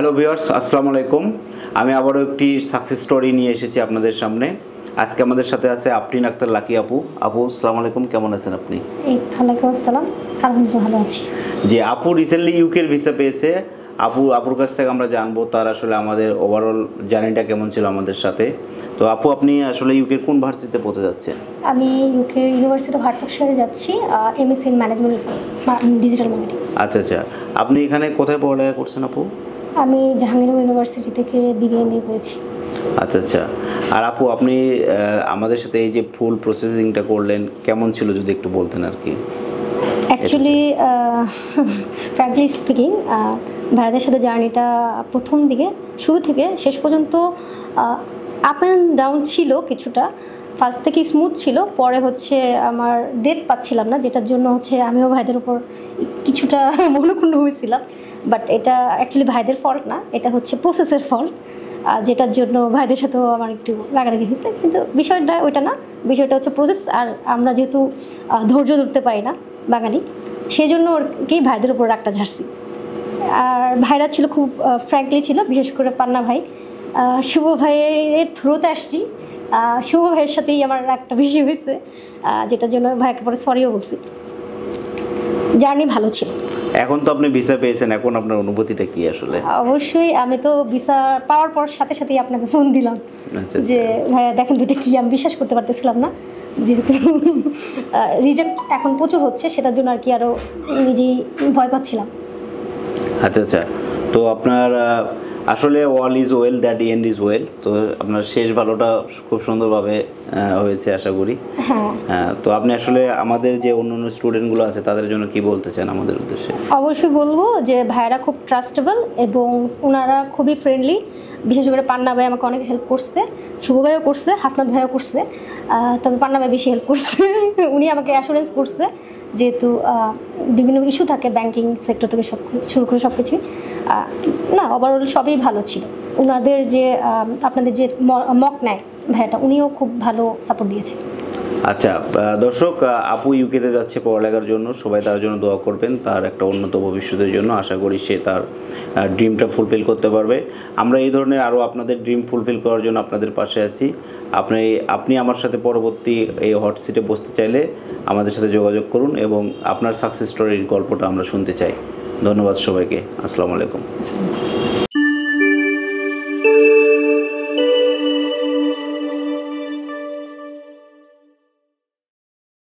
Hello viewers, আসসালামু আলাইকুম। আমি আবারও একটি সাকসেস স্টোরি নিয়ে এসেছি আপনাদের সামনে। আজকে আমাদের সাথে আছে আফরিন আক্তার লাকি আপু। আপু আসসালামু আলাইকুম, কেমন আছেন আপনি? ওয়ালাইকুম আসসালাম, আলহামদুলিল্লাহ ভালো আছি। যে আপু রিসেন্টলি ইউকের ভিসা পেয়েছে। আপুর কাছ থেকে আমরা জানবো তার আসলে আমাদের ওভারঅল জার্নিটা কেমন ছিল আমাদের সাথে। তো আপু, আপনি আসলে ইউকের কোন ভার্সিটিতে পড়তে যাচ্ছেন? আমি ইউকে ইউনিভার্সিটি অফ হার্টফোর্ডশায়ারে যাচ্ছি, MSc in management digital marketing. আচ্ছা আচ্ছা, আপনি এখানে কোথায় পড়ালেখা করছেন আপু? আমি জাহাঙ্গীরনগর ইউনিভার্সিটি থেকে বিবিএমএ করেছি। আচ্ছা আচ্ছা। আর আপু, আপনি আমাদের সাথে এই যে ফুল প্রসেসিংটা করলেন, কেমন ছিল যদি একটু বলতেন আর কি। অ্যাকচুয়ালি ফ্র্যাঙ্কলি স্পিকিং, ভাইয়াদের সাথে জার্নিটা প্রথম দিকে শুরু থেকে শেষ পর্যন্ত আপ অ্যান্ড ডাউন ছিল কিছুটা। ফার্স্ট থেকে স্মুথ ছিল, পরে হচ্ছে আমার ডেট পাচ্ছিলাম না, যেটার জন্য হচ্ছে আমিও ভাইদের উপর কিছুটা মনোক্ষুণ্ণ হয়েছিলাম। বাট এটা অ্যাকচুয়ালি ভাইদের ফল্ট না, এটা হচ্ছে প্রসেসের ফল্ট, যেটার জন্য ভাইদের সাথেও আমার একটু রাগারাগি হয়েছে। কিন্তু বিষয়টা ওইটা না, বিষয়টা হচ্ছে প্রসেস। আর আমরা যেহেতু ধৈর্য ধরতে পারি না বাঙালি, সেই জন্য ওরকেই ভাইদের উপর রাগটা ঝাড়ছি। আর ভাইরা ছিল খুব ফ্র্যাঙ্কলি ছিল, বিশেষ করে পান্না ভাই। শুভ ভাইয়ের থ্রুতে আসছি, শুভ ভাইয়ের সাথেই আমার রাগটা বেশি হয়েছে, যেটার জন্য ভাইকে পরে সরিও বলছি। জার্নি ভালো ছিল। এখন তো আপনি ভিসা পেয়েছেন, এখন আপনার অনুভূতিটা কি আসলে? অবশ্যই, আমি তো ভিসা পাওয়ার পর সাথে সাথেই আপনাকে ফোন দিলাম যে ভাইয়া দেখেন দুইটা কি, আমি বিশ্বাস করতে পারতেছিলাম না, যেহেতু রিজেক্ট এখন প্রচুর হচ্ছে, সেটার জন্য আর কি আরও নিজেই ভয় পাচ্ছিলাম। আচ্ছা আচ্ছা। তো আপনার আসলে all is well that end is well. তো আপনার শেষ ভালোটা খুব সুন্দরভাবে হয়েছে আশা করি। হ্যাঁ, তো আপনি আসলে আমাদের যে অন্য অন্য স্টুডেন্টগুলো আছে তাদের জন্য কি বলতে চান আমাদের উদ্দেশ্যে? অবশ্যই বলবো যে ভাইয়ারা খুব ট্রাস্টেবল এবং ওনারা খুবই ফ্রেন্ডলি। বিশেষ করে পান্না ভাই আমাকে অনেক হেল্প করছে, শুভ ভাইও করছে, হাসনাত ভাইও করছে, তবে পান্না ভাই বেশি হেল্প করছে। উনি আমাকে অ্যাসুরেন্স করছে, যেহেতু বিভিন্ন ইস্যু থাকে ব্যাংকিং সেক্টর থেকে শুরু করে সব কিছুই। না, ওভারঅল সবই ভালো ছিল। ওনাদের যে আপনাদের যে মক নেয় ভাইয়াটা, উনিও খুব ভালো সাপোর্ট দিয়েছে। আচ্ছা দর্শক, আপু ইউকেতে যাচ্ছে পড়ালেখার জন্য, সবাই তার জন্য দোয়া করবেন, তার একটা উন্নত ভবিষ্যতের জন্য। আশা করি সে তার ড্রিমটা ফুলফিল করতে পারবে। আমরা এই ধরনের আরও আপনাদের ড্রিম ফুলফিল করার জন্য আপনাদের পাশে আছি। আপনি আমার সাথে পরবর্তী এই হট সিটে বসতে চাইলে আমাদের সাথে যোগাযোগ করুন এবং আপনার সাকসেস স্টোরির গল্পটা আমরা শুনতে চাই। ধন্যবাদ সবাইকে। আসসালামু আলাইকুম।